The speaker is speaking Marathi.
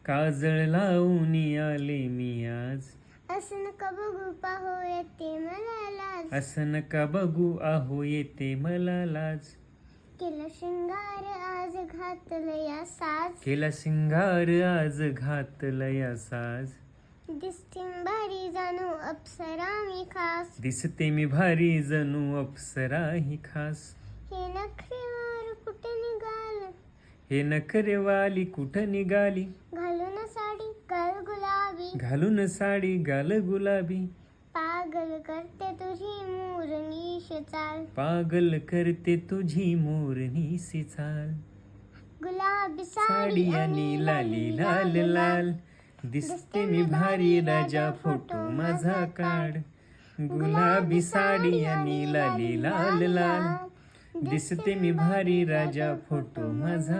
काजळ लावून आले मी आज. असं नका बघू पाहू येते मला लाज. असं नका बघू आहो येते मला लाज. केला शृंगार आज घातलया साज. केला शिंगार आज घातलया साज. दिसते भारी जाणू अप्सरा मी खास. दिसते मी भारी जणू अप्सरा ही खास. हे नखरेवार कुठे निघाल. हे नखरेवाली कुठं निघाली. घालून साडी गाल गुलाबी. घालून साडी गाल गुलाबी. पागल करते तुझी मोरणीश चाल. पागल करते तुझी मोरणीसी चाल. गुलाबी साडी आणि लाली लाल लाल. दिसते मी भारी राजा फोटो माझा काढ. गुलाबी साडी आणि लाली लाल लाल. दिसते मी भारी राजा फोटो माझा